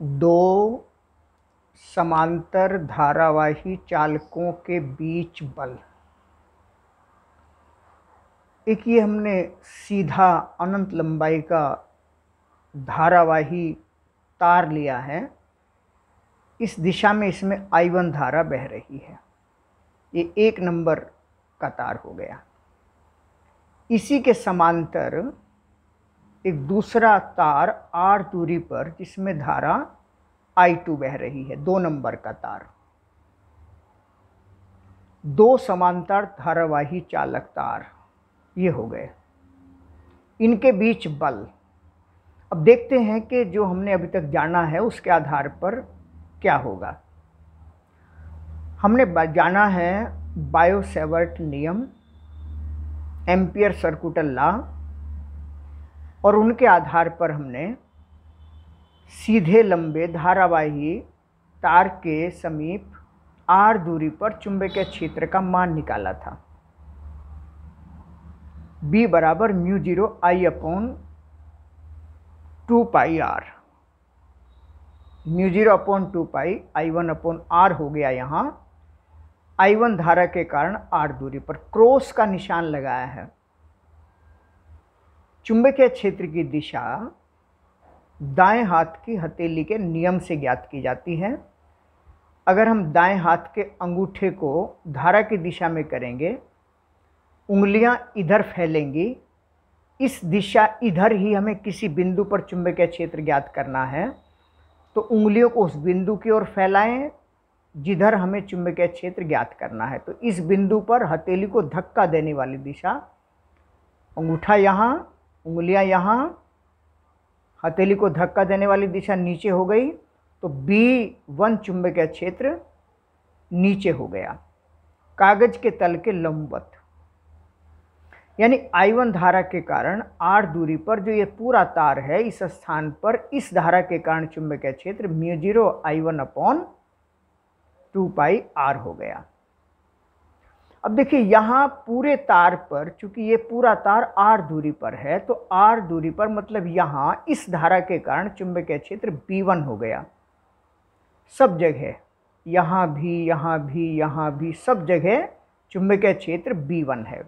दो समांतर धारावाही चालकों के बीच बल। एक ये हमने सीधा अनंत लंबाई का धारावाही तार लिया है। इस दिशा में इसमें I1 धारा बह रही है। ये 1 नंबर का तार हो गया। इसी के समांतर एक दूसरा तार R दूरी पर जिसमें धारा I2 बह रही है, 2 नंबर का तार। 2 समांतर धारावाही चालक तार ये हो गए। इनके बीच बल। अब देखते हैं कि जो हमने अभी तक जाना है उसके आधार पर क्या होगा। हमने जाना है बायो-सेवर्ट नियम, एम्पियर सर्कुटल लॉ, और उनके आधार पर हमने सीधे लंबे धारावाही तार के समीप R दूरी पर चुंबकीय क्षेत्र का मान निकाला था। B बराबर μ0 I/2πr। μ0/2π I1/r हो गया। यहाँ I1 धारा के कारण R दूरी पर क्रॉस का निशान लगाया है। चुंबकीय क्षेत्र की दिशा दाएं हाथ की हथेली के नियम से ज्ञात की जाती है। अगर हम दाएं हाथ के अंगूठे को धारा की दिशा में करेंगे, उंगलियां इधर फैलेंगी, इस दिशा इधर ही हमें किसी बिंदु पर चुंबकीय क्षेत्र ज्ञात करना है, तो उंगलियों को उस बिंदु की ओर फैलाएं जिधर हमें चुंबकीय क्षेत्र ज्ञात करना है। तो इस बिंदु पर हथेली को धक्का देने वाली दिशा, अंगूठा यहाँ, उंगलियां यहाँ, हथेली को धक्का देने वाली दिशा नीचे हो गई, तो B1 चुंबकीय क्षेत्र नीचे हो गया, कागज के तल के लंबवत। यानी I1 धारा के कारण R दूरी पर जो ये पूरा तार है, इस स्थान पर इस धारा के कारण चुंबकीय क्षेत्र μ0 I1/2πr हो गया। अब देखिए यहाँ पूरे तार पर, चूंकि ये पूरा तार R दूरी पर है, तो R दूरी पर मतलब यहाँ इस धारा के कारण चुंबकीय क्षेत्र B1 हो गया। सब जगह, यहाँ भी, यहाँ भी, यहाँ भी, सब जगह चुंबकीय क्षेत्र B1 है।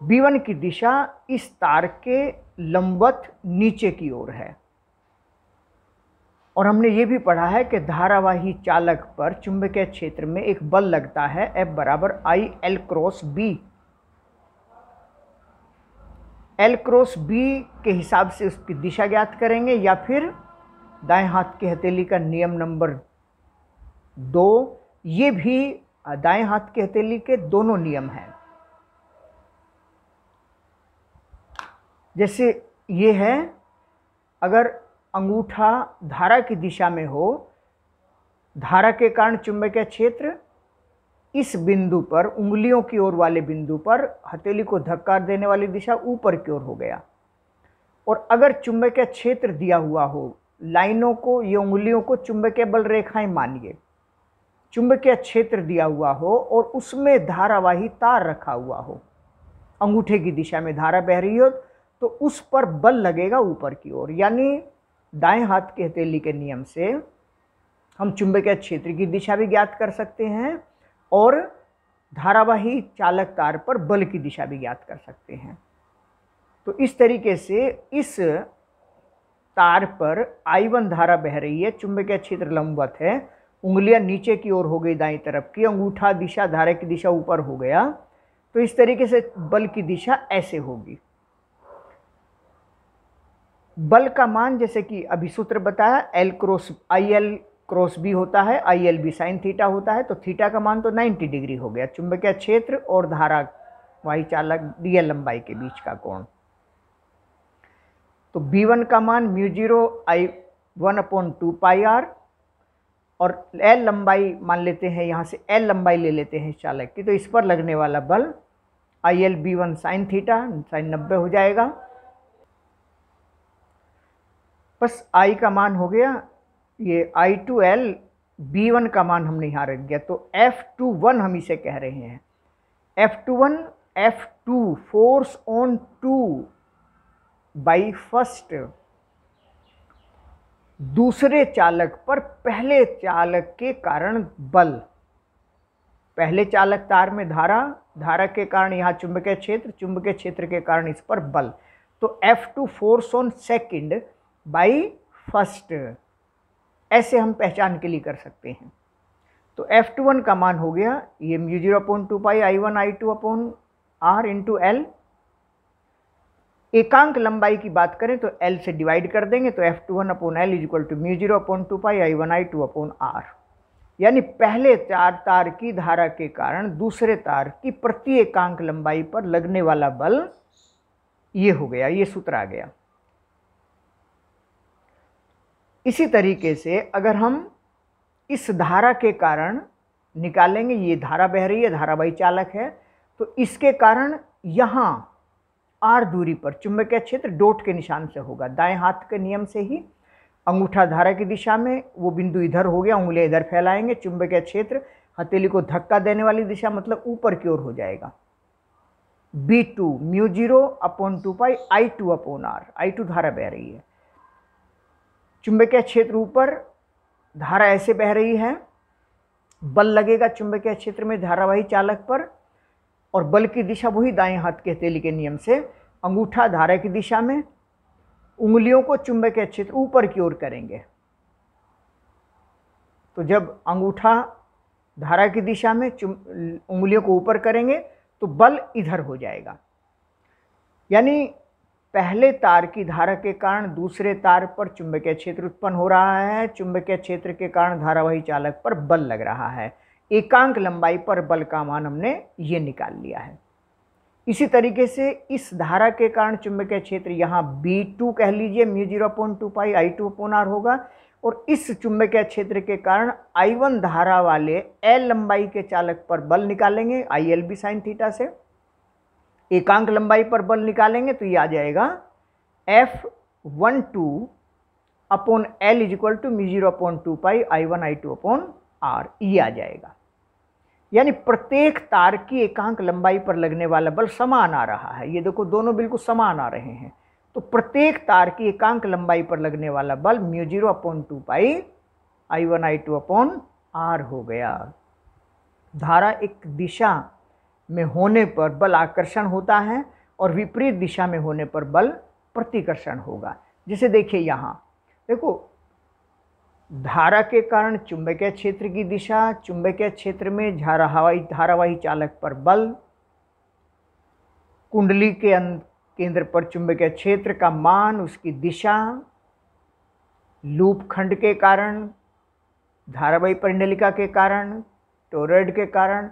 B1 की दिशा इस तार के लंबवत नीचे की ओर है। और हमने ये भी पढ़ा है कि धारावाही चालक पर चुंबकीय क्षेत्र में एक बल लगता है, F बराबर I L cross B। L cross B के हिसाब से उसकी दिशा ज्ञात करेंगे, या फिर दाएं हाथ की हथेली का नियम नंबर 2, ये भी दाएं हाथ की हथेली के दोनों नियम हैं। जैसे ये है, अगर अंगूठा धारा की दिशा में हो, धारा के कारण चुंबकीय क्षेत्र इस बिंदु पर, उंगलियों की ओर वाले बिंदु पर हथेली को धक्का देने वाली दिशा ऊपर की ओर हो गया। और अगर चुंबकीय क्षेत्र दिया हुआ हो, लाइनों को, ये उंगलियों को चुंबकीय बल रेखाएं मानिए, चुंबकीय क्षेत्र दिया हुआ हो और उसमें धारावाही तार रखा हुआ हो, अंगूठे की दिशा में धारा बह रही हो, तो उस पर बल लगेगा ऊपर की ओर। यानी दाएं हाथ की हथेली के नियम से हम चुंबकीय क्षेत्र की दिशा भी ज्ञात कर सकते हैं और धारावाही चालक तार पर बल की दिशा भी ज्ञात कर सकते हैं। तो इस तरीके से इस तार पर I1 धारा बह रही है, चुंबकीय क्षेत्र लंबवत है, उंगलियां नीचे की ओर हो गई दाईं तरफ की, अंगूठा दिशा, धारा की दिशा ऊपर हो गया। तो इस तरीके से बल की दिशा ऐसे होगी। बल का मान जैसे कि अभी सूत्र बताया, IL क्रॉस B होता है, ILB साइन थीटा होता है, तो थीटा का मान तो 90 डिग्री हो गया, चुंबकीय क्षेत्र और धारावाही चालक DL लंबाई के बीच का कोण। तो B1 का मान μ0 I1/2πr, और L लंबाई मान लेते हैं, यहाँ से L लंबाई ले लेते हैं चालक की, तो इस पर लगने वाला बल ILB1 साइन थीटा, साइन 90 हो जाएगा। बस I का मान हो गया, ये I2L, B1 का मान हमने यहाँ रख दिया, तो F21 हम इसे कह रहे हैं। F21 F2 force on 2 by first दूसरे चालक पर पहले चालक के कारण बल। पहले चालक तार में धारा, धारा के कारण यहाँ चुंबकीय क्षेत्र, चुंबकीय क्षेत्र के कारण इस पर बल। तो F2 force on second by first, ऐसे हम पहचान के लिए कर सकते हैं। तो F21 का मान हो गया ये μ0/2 pi I1 I2 upon R into L। एकांक लंबाई की बात करें तो L से डिवाइड कर देंगे, तो F21 upon L is equal to μ0/2 pi I1 I2 upon R। यानी पहले तार की धारा के कारण दूसरे तार की प्रति एकांक लंबाई पर लगने वाला बल ये हो गया, ये सूत्र आ गया। इसी तरीके से अगर हम इस धारा के कारण निकालेंगे, ये धारा बह रही है, धारावाही चालक है, तो इसके कारण यहाँ R दूरी पर चुंबकीय क्षेत्र डॉट के निशान से होगा। दाएं हाथ के नियम से ही अंगूठा धारा की दिशा में, वो बिंदु इधर हो गया, उंगलियां इधर फैलाएंगे, चुंबकीय क्षेत्र हथेली को धक्का देने वाली दिशा मतलब ऊपर की ओर हो जाएगा। B2 μ0/2 पाई I2 अपॉन R, I2 धारा बह रही है, चुंबकीय क्षेत्र ऊपर, धारा ऐसे बह रही है, बल लगेगा चुंबकीय क्षेत्र में धारावाही चालक पर, और बल की दिशा वही दाएं हाथ के हथेली के नियम से, अंगूठा धारा की दिशा में, उंगलियों को चुंबकीय क्षेत्र ऊपर की ओर करेंगे। तो जब अंगूठा धारा की दिशा में उंगलियों को ऊपर करेंगे तो बल इधर हो जाएगा। यानी पहले तार की धारा के कारण दूसरे तार पर चुंबकीय क्षेत्र उत्पन्न हो रहा है, चुंबकीय क्षेत्र के कारण धारावाही चालक पर बल लग रहा है। एकांक लंबाई पर बल का मान हमने ये निकाल लिया है। इसी तरीके से इस धारा के कारण चुंबकीय क्षेत्र यहाँ B2 कह लीजिए μ0/2 पाई I2 अपॉन R होगा, और इस चुंबकीय क्षेत्र के कारण I1 धारा वाले L लंबाई के चालक पर बल निकालेंगे ILB साइन थीटा से। एकांक लंबाई पर बल निकालेंगे तो ये आ जाएगा F12 upon L is equal to μ0/2 pi I1 I2 upon R, ये आ जाएगा। यानी प्रत्येक तार की एकांक लंबाई पर लगने वाला बल समान आ रहा है। ये देखो दोनों बिल्कुल समान आ रहे हैं, तो प्रत्येक तार की एकांक लंबाई पर लगने वाला बल μ0/2 pi I1 I2 upon R हो गया। धारा एक दिशा में होने पर बल आकर्षण होता है और विपरीत दिशा में होने पर बल प्रतिकर्षण होगा। जैसे देखिए यहाँ देखो, धारा के कारण चुंबकीय क्षेत्र की दिशा, चुंबकीय क्षेत्र में धारावाही चालक पर बल, कुंडली के केंद्र पर चुंबकीय क्षेत्र का मान, उसकी दिशा, लूप खंड के कारण, धारावाही परिंडलिका के कारण, टोरॉइड के कारण।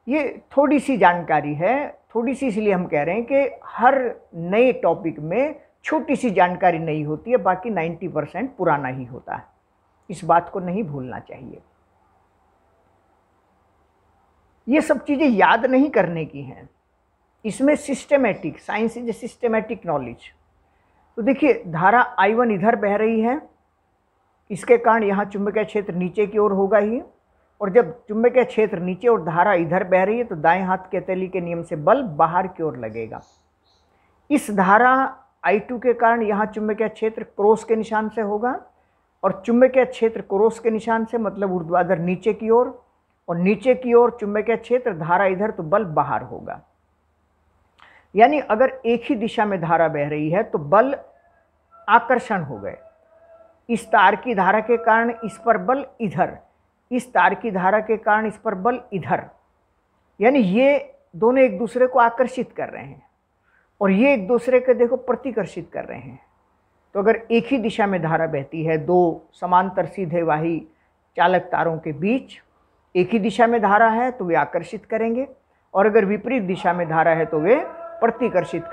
ये थोड़ी सी जानकारी है, थोड़ी सी इसलिए हम कह रहे हैं कि हर नए टॉपिक में छोटी सी जानकारी नहीं होती है, बाकी 90% पुराना ही होता है। इस बात को नहीं भूलना चाहिए। ये सब चीज़ें याद नहीं करने की हैं, इसमें systematic, science is a systematic knowledge. तो देखिए धारा I1 इधर बह रही है, इसके कारण यहाँ चुंबकीय क्षेत्र नीचे की ओर होगा ही, और जब चुंबकीय क्षेत्र नीचे और धारा इधर बह रही है तो दाएं हाथ के हथेली के नियम से बल बाहर की ओर लगेगा। इस धारा I2 के कारण यहाँ चुंबकीय क्षेत्र क्रॉस के निशान से होगा, और चुंबकीय क्षेत्र क्रॉस के निशान से मतलब ऊर्ध्वाधर नीचे की ओर, और नीचे की ओर चुंबकीय क्षेत्र, धारा इधर तो बल बाहर होगा। यानी अगर एक ही दिशा में धारा बह रही है तो बल आकर्षण हो गए। इस तार की धारा के कारण इस पर बल इधर, इस तार की धारा के कारण इस पर बल इधर, यानी ये दोनों एक दूसरे को आकर्षित कर रहे हैं और ये एक दूसरे के देखो प्रतिकर्षित कर रहे हैं। तो अगर एक ही दिशा में धारा बहती है, दो समांतर सीधे वाही चालक तारों के बीच एक ही दिशा में धारा है तो वे आकर्षित करेंगे, और अगर विपरीत दिशा में धारा है तो वे प्रतिकर्षित करेंगे।